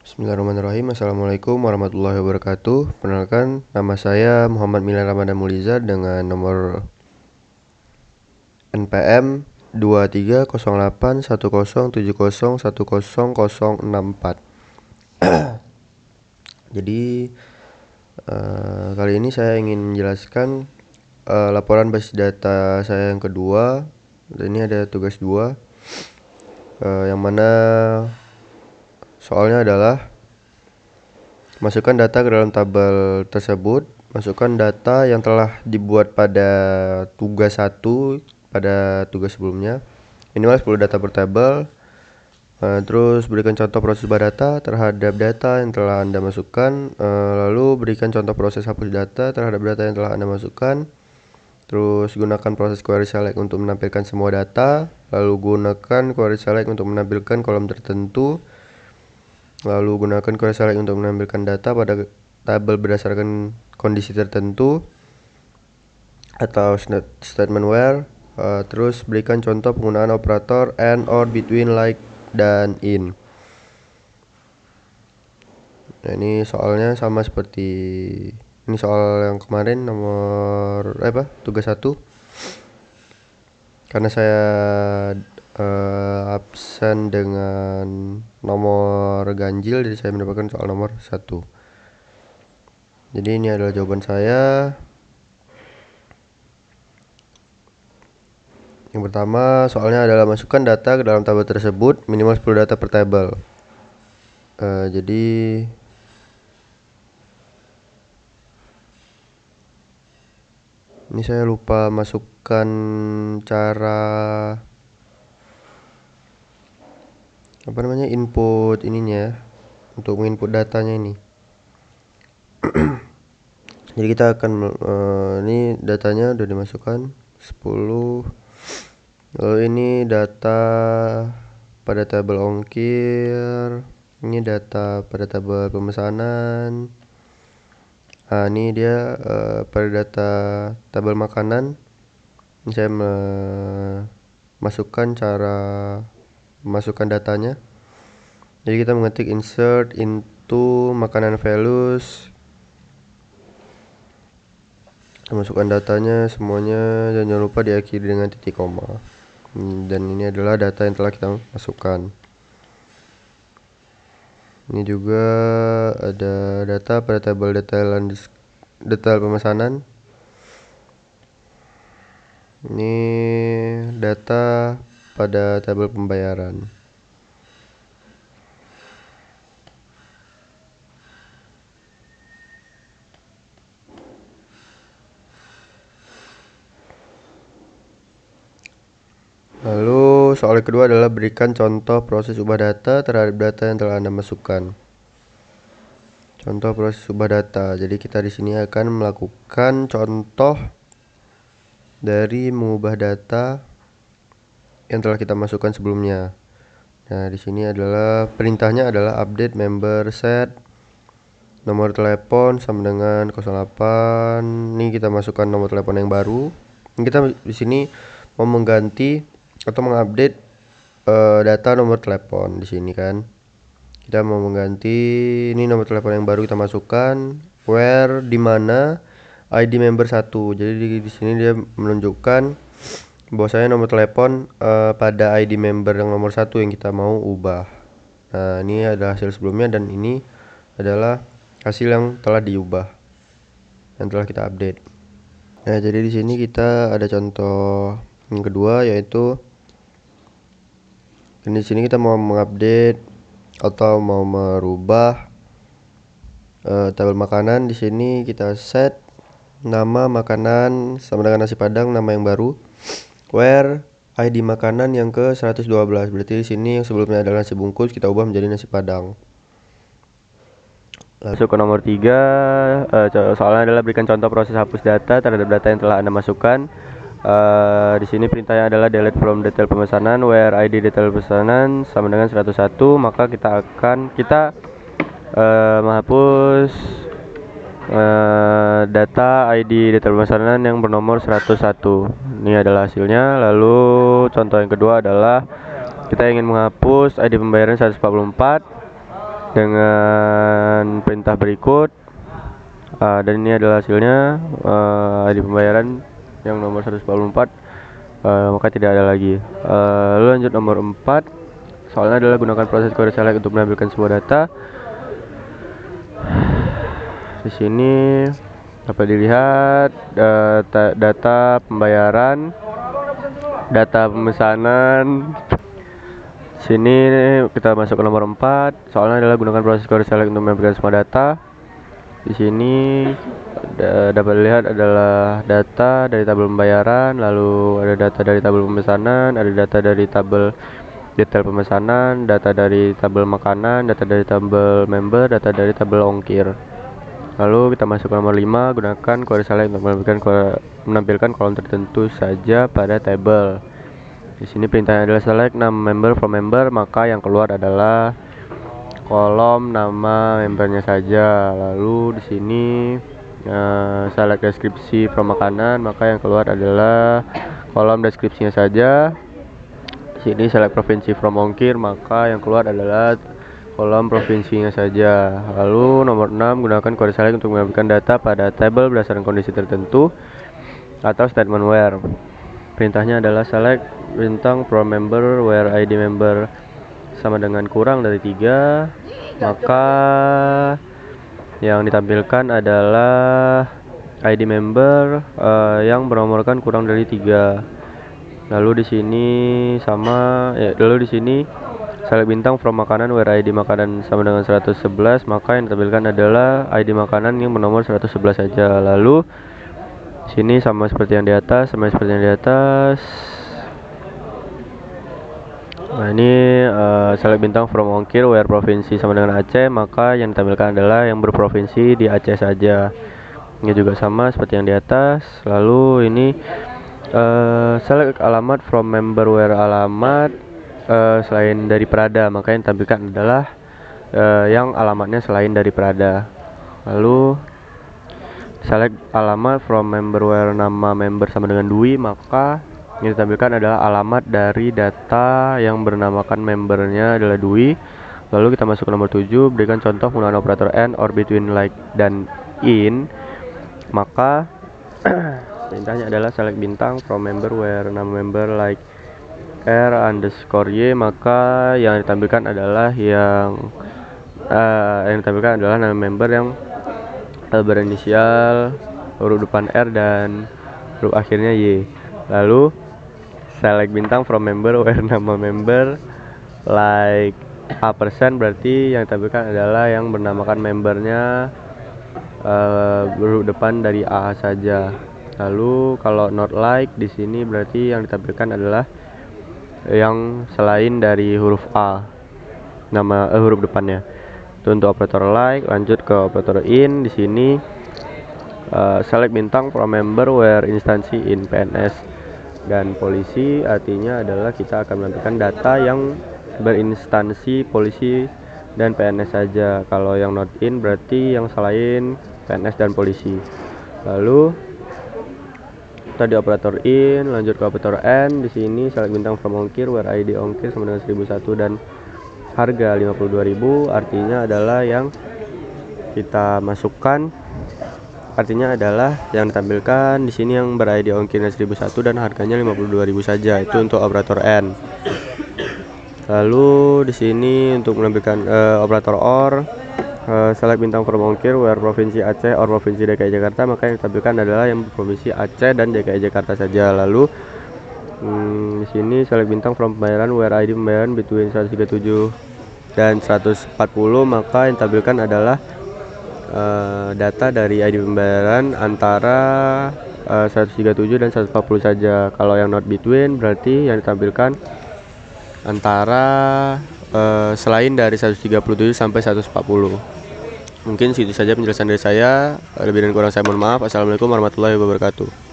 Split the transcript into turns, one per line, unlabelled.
Bismillahirrahmanirrahim. Assalamualaikum warahmatullahi wabarakatuh. Perkenalkan, nama saya Muhammad Milan Ramadan Muliza dengan nomor NPM 230810701064. Jadi kali ini saya ingin menjelaskan laporan basis data saya yang kedua. Ini ada tugas 2 yang mana soalnya adalah masukkan data ke dalam tabel tersebut. Masukkan data yang telah dibuat pada tugas 1 pada tugas sebelumnya. Minimal 10 data per tabel. Terus berikan contoh proses ubah data terhadap data yang telah Anda masukkan. Lalu berikan contoh proses hapus data terhadap data yang telah Anda masukkan. Terus gunakan proses query select untuk menampilkan semua data. Lalu gunakan query select untuk menampilkan kolom tertentu. Lalu gunakan query select untuk menampilkan data pada tabel berdasarkan kondisi tertentu atau statement where. Terus berikan contoh penggunaan operator and, or, between, like, dan in. Nah, ini soalnya sama seperti ini soal yang kemarin nomor tugas 1. Karena saya absen dengan nomor ganjil, jadi saya mendapatkan soal nomor 1. Jadi ini adalah jawaban saya. Yang pertama, soalnya adalah masukkan data ke dalam tabel tersebut, minimal 10 data per tabel. Jadi ini saya lupa masukkan cara input ininya ya, untuk menginput datanya ini. Jadi kita akan ini datanya udah dimasukkan 10. Lalu ini data pada tabel ongkir, ini data pada tabel pemesanan. Nah, ini dia pada data tabel makanan. Ini saya masukkan cara masukkan datanya. Jadi kita mengetik insert into makanan values. Masukkan datanya semuanya dan jangan lupa diakhiri dengan titik koma. Dan ini adalah data yang telah kita masukkan. Ini juga ada data pada tabel detail pemesanan. Ini data pada tabel pembayaran. Lalu soal kedua adalah berikan contoh proses ubah data terhadap data yang telah Anda masukkan. Contoh proses ubah data. Jadi kita di sini akan melakukan contoh dari mengubah data yang telah kita masukkan sebelumnya. Nah, di sini adalah perintahnya adalah update member set nomor telepon sama dengan 08. Ini kita masukkan nomor telepon yang baru. Ini kita di sini mau mengganti atau mengupdate data nomor telepon di sini kan. Kita mau mengganti ini nomor telepon yang baru kita masukkan where di mana ID member 1. Jadi di sini dia menunjukkan bahwasanya nomor telepon pada ID member yang nomor 1 yang kita mau ubah. Nah, ini adalah hasil sebelumnya dan ini adalah hasil yang telah diubah, yang telah kita update. Nah, jadi di sini kita ada contoh yang kedua, yaitu di sini kita mau mengupdate atau mau merubah tabel makanan. Di sini kita set nama makanan sama dengan nasi padang, nama yang baru, where ID makanan yang ke 112. Berarti di sini yang sebelumnya adalah nasi bungkus kita ubah menjadi nasi padang. Masuk ke nomor 3, soalnya adalah berikan contoh proses hapus data terhadap data yang telah Anda masukkan. Di sini perintahnya adalah delete from detail pemesanan where ID detail pemesanan sama dengan 101. Maka kita akan menghapus data ID detail pemesanan yang bernomor 101. Ini adalah hasilnya. Lalu contoh yang kedua adalah kita ingin menghapus ID pembayaran 144 dengan perintah berikut. Dan ini adalah hasilnya. ID pembayaran yang nomor 144, maka tidak ada lagi. Lalu lanjut nomor 4, soalnya adalah gunakan proses query select untuk menampilkan sebuah data. Di sini dapat dilihat data pembayaran, data pemesanan. Sini kita masuk ke nomor 4, soalnya adalah gunakan proses query select untuk menampilkan semua data. Di sini dapat dilihat adalah data dari tabel pembayaran, lalu ada data dari tabel pemesanan, ada data dari tabel detail pemesanan, data dari tabel makanan, data dari tabel member, data dari tabel ongkir. Lalu kita masuk ke nomor 5, gunakan query select untuk menampilkan kolom tertentu saja pada tabel. Di sini perintahnya adalah select nama member from member, maka yang keluar adalah kolom nama membernya saja. Lalu di sini select deskripsi from makanan, maka yang keluar adalah kolom deskripsinya saja. Di sini select provinsi from ongkir, maka yang keluar adalah kolom provinsinya saja. Lalu nomor 6, gunakan query select untuk mengambilkan data pada tabel berdasarkan kondisi tertentu atau statement where. Perintahnya adalah select bintang from member where ID member sama dengan kurang dari 3, maka yang ditampilkan adalah ID member yang bernomorkan kurang dari 3. Lalu di sini lalu di sini select bintang from makanan where ID makanan sama dengan 111, maka yang ditampilkan adalah ID makanan yang bernomor 111 saja. Lalu sini sama seperti yang di atas, Nah ini select bintang from ongkir where provinsi sama dengan Aceh, maka yang ditampilkan adalah yang berprovinsi di Aceh saja. Ini juga sama seperti yang di atas. Lalu ini select alamat from member where alamat selain dari Prada, maka yang ditampilkan adalah yang alamatnya selain dari Prada. Lalu select alamat from member where nama member sama dengan Dwi, maka yang ditampilkan adalah alamat dari data yang bernamakan membernya adalah Dwi. Lalu kita masuk ke nomor 7, berikan contoh penggunaan operator and or between like dan in, maka perintahnya adalah select bintang from member where nama member like r_y, maka yang ditampilkan adalah nama member yang berinisial huruf depan R dan huruf akhirnya Y. Lalu select bintang from member where nama member like a persen, berarti yang ditampilkan adalah yang bernamakan membernya huruf depan dari A saja. Lalu kalau not like di sini berarti yang ditampilkan adalah yang selain dari huruf A, nama huruf depannya. Itu untuk operator like. Lanjut ke operator in. Di sini select bintang from member where instansi in PNS dan polisi, artinya adalah kita akan menampilkan data yang berinstansi polisi dan PNS saja. Kalau yang not in berarti yang selain PNS dan polisi. Lalu tadi operator in, lanjut ke operator and. Di sini select bintang from ongkir where ID ongkir sama dengan 1001 dan harga 52.000, artinya adalah yang kita masukkan, artinya adalah yang ditampilkan di sini yang ber-ID ongkirnya 1001 dan harganya 52.000 saja. Itu untuk operator and. Lalu di sini untuk menampilkan operator or, select bintang from ongkir where provinsi Aceh or provinsi DKI Jakarta, maka yang ditampilkan adalah yang provinsi Aceh dan DKI Jakarta saja. Lalu di sini select bintang from pembayaran where ID pembayaran between 137 dan 140, maka yang ditampilkan adalah data dari ID pembayaran antara 137 dan 140 saja. Kalau yang not between berarti yang ditampilkan antara selain dari 137 sampai 140. Mungkin segitu saja penjelasan dari saya. Lebih dan kurang saya mohon maaf. Assalamualaikum warahmatullahi wabarakatuh.